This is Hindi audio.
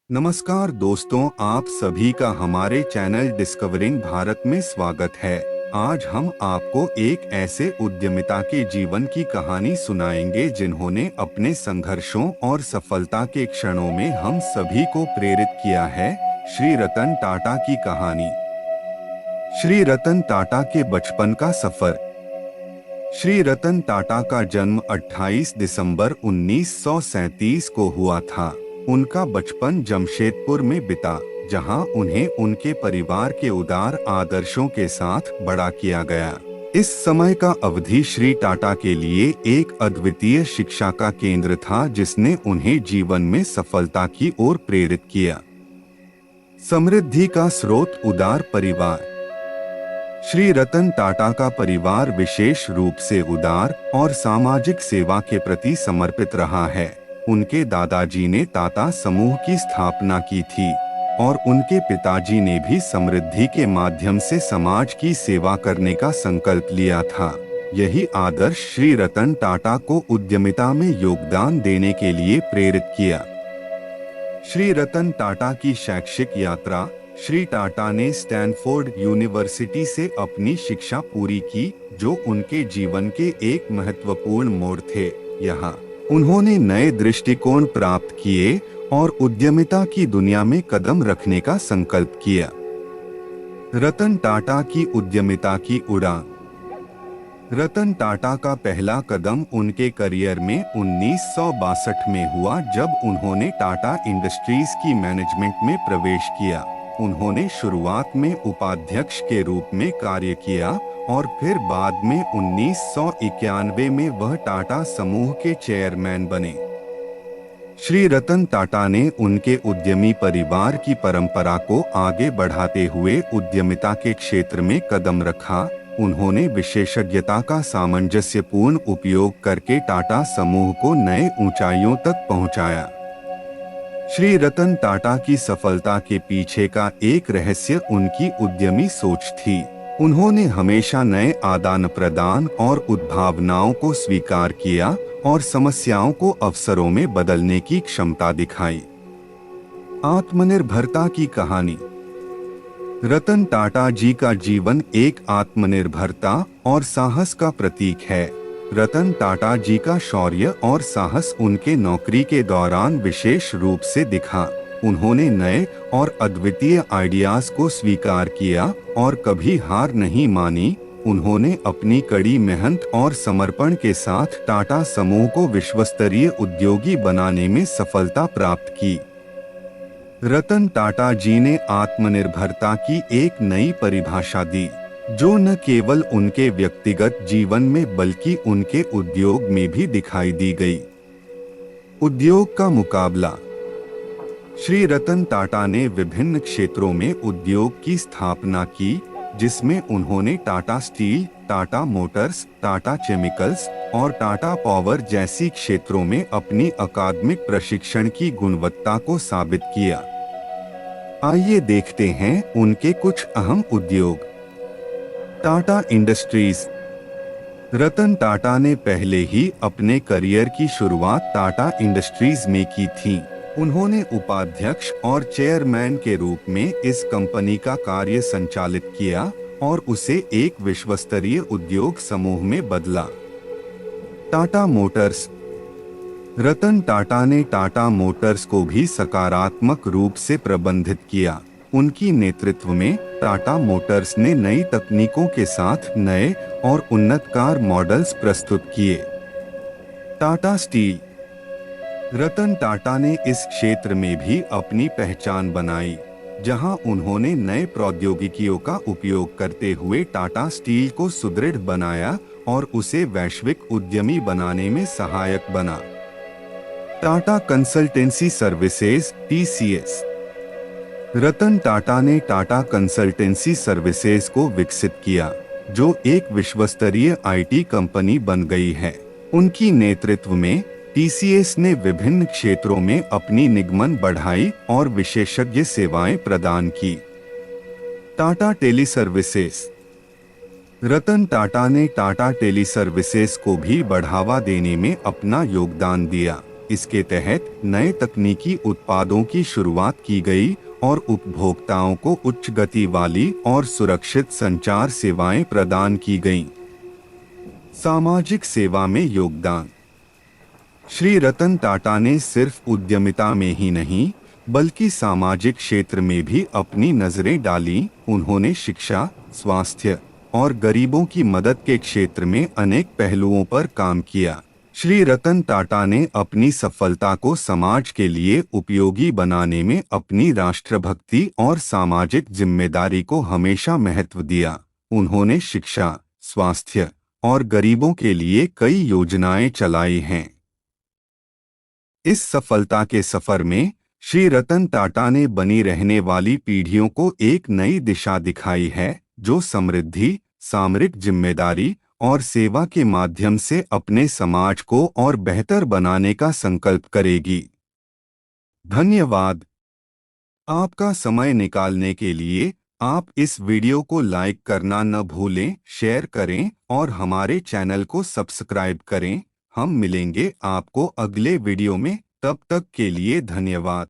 नमस्कार दोस्तों, आप सभी का हमारे चैनल डिस्कवरिंग भारत में स्वागत है। आज हम आपको एक ऐसे उद्यमिता के जीवन की कहानी सुनाएंगे जिन्होंने अपने संघर्षों और सफलता के क्षणों में हम सभी को प्रेरित किया है। श्री रतन टाटा की कहानी। श्री रतन टाटा के बचपन का सफर। श्री रतन टाटा का जन्म 28 दिसंबर 1937 को हुआ था। उनका बचपन जमशेदपुर में बीता, जहां उन्हें उनके परिवार के उदार आदर्शों के साथ बड़ा किया गया। इस समय का अवधि श्री टाटा के लिए एक अद्वितीय शिक्षा का केंद्र था, जिसने उन्हें जीवन में सफलता की ओर प्रेरित किया। समृद्धि का स्रोत, उदार परिवार। श्री रतन टाटा का परिवार विशेष रूप से उदार और सामाजिक सेवा के प्रति समर्पित रहा है। उनके दादाजी ने टाटा समूह की स्थापना की थी और उनके पिताजी ने भी समृद्धि के माध्यम से समाज की सेवा करने का संकल्प लिया था। यही आदर्श श्री रतन टाटा को उद्यमिता में योगदान देने के लिए प्रेरित किया। श्री रतन टाटा की शैक्षिक यात्रा। श्री टाटा ने स्टैनफोर्ड यूनिवर्सिटी से अपनी शिक्षा पूरी की, जो उनके जीवन के एक महत्वपूर्ण मोड़ थे। यहाँ उन्होंने नए दृष्टिकोण प्राप्त किए और उद्यमिता की दुनिया में कदम रखने का संकल्प किया। रतन टाटा की उद्यमिता की उड़ान। रतन टाटा का पहला कदम उनके करियर में 1962 में हुआ, जब उन्होंने टाटा इंडस्ट्रीज की मैनेजमेंट में प्रवेश किया। उन्होंने शुरुआत में उपाध्यक्ष के रूप में कार्य किया और फिर बाद में 1991 में वह टाटा समूह के चेयरमैन बने। श्री रतन टाटा ने उनके उद्यमी परिवार की परंपरा को आगे बढ़ाते हुए उद्यमिता के क्षेत्र में कदम रखा। उन्होंने विशेषज्ञता का सामंजस्यपूर्ण उपयोग करके टाटा समूह को नए ऊंचाइयों तक पहुंचाया। श्री रतन टाटा की सफलता के पीछे का एक रहस्य उनकी उद्यमी सोच थी। उन्होंने हमेशा नए आदान प्रदान और उद्भावनाओं को स्वीकार किया और समस्याओं को अवसरों में बदलने की क्षमता दिखाई। आत्मनिर्भरता की कहानी। रतन टाटा जी का जीवन एक आत्मनिर्भरता और साहस का प्रतीक है। रतन टाटा जी का शौर्य और साहस उनके नौकरी के दौरान विशेष रूप से दिखा। उन्होंने नए और अद्वितीय आइडियाज को स्वीकार किया और कभी हार नहीं मानी। उन्होंने अपनी कड़ी मेहनत और समर्पण के साथ टाटा समूह को विश्वस्तरीय उद्योगी बनाने में सफलता प्राप्त की। रतन टाटा जी ने आत्मनिर्भरता की एक नई परिभाषा दी, जो न केवल उनके व्यक्तिगत जीवन में बल्कि उनके उद्योग में भी दिखाई दी गई। उद्योग का मुकाबला। श्री रतन टाटा ने विभिन्न क्षेत्रों में उद्योग की स्थापना की, जिसमें उन्होंने Tata steel, Tata Motors, Tata chemicals और टाटा पावर जैसी क्षेत्रों में अपनी अकादमिक प्रशिक्षण की गुणवत्ता को साबित किया। आइए देखते हैं उनके कुछ अहम उद्योग। टाटा इंडस्ट्रीज। रतन टाटा ने पहले ही अपने करियर की शुरुआत टाटा इंडस्ट्रीज में की थी। उन्होंने उपाध्यक्ष और चेयरमैन के रूप में इस कंपनी का कार्य संचालित किया और उसे एक विश्वस्तरीय उद्योग समूह में बदला। टाटा मोटर्स। रतन टाटा ने टाटा मोटर्स को भी सकारात्मक रूप से प्रबंधित किया। उनकी नेतृत्व में टाटा मोटर्स ने नई तकनीकों के साथ नए और उन्नतकार मॉडल्स प्रस्तुत किए। टाटा स्टील। रतन टाटा ने इस क्षेत्र में भी अपनी पहचान बनाई, जहां उन्होंने नए प्रौद्योगिकियों का उपयोग करते हुए टाटा स्टील को सुदृढ़ बनाया और उसे वैश्विक उद्यमी बनाने में सहायक बना। Tata consultancy services (TCS). रतन टाटा ने टाटा कंसल्टेंसी सर्विसेज को विकसित किया, जो एक विश्वस्तरीय IT कंपनी बन गई है। उनकी नेतृत्व में TCS ने विभिन्न क्षेत्रों में अपनी निगमन बढ़ाई और विशेषज्ञ सेवाएं प्रदान की। Tata tele services. रतन टाटा ने टाटा टेली सर्विसेज को भी बढ़ावा देने में अपना योगदान दिया। इसके तहत नए तकनीकी उत्पादों की शुरुआत की गई और उपभोक्ताओं को उच्च गति वाली और सुरक्षित संचार सेवाएं प्रदान की गईं। सामाजिक सेवा में योगदान। श्री रतन टाटा ने सिर्फ उद्यमिता में ही नहीं बल्कि सामाजिक क्षेत्र में भी अपनी नजरें डाली। उन्होंने शिक्षा, स्वास्थ्य और गरीबों की मदद के क्षेत्र में अनेक पहलुओं पर काम किया। श्री रतन टाटा ने अपनी सफलता को समाज के लिए उपयोगी बनाने में अपनी राष्ट्रभक्ति और सामाजिक जिम्मेदारी को हमेशा महत्व दिया। उन्होंने शिक्षा, स्वास्थ्य और गरीबों के लिए कई योजनाएं चलाई हैं। इस सफलता के सफर में श्री रतन टाटा ने बनी रहने वाली पीढ़ियों को एक नई दिशा दिखाई है, जो समृद्धि, सामरिक जिम्मेदारी और सेवा के माध्यम से अपने समाज को और बेहतर बनाने का संकल्प करेगी। धन्यवाद। आपका समय निकालने के लिए आप इस वीडियो को लाइक करना न भूलें, शेयर करें और हमारे चैनल को सब्सक्राइब करें। हम मिलेंगे आपको अगले वीडियो में, तब तक के लिए धन्यवाद।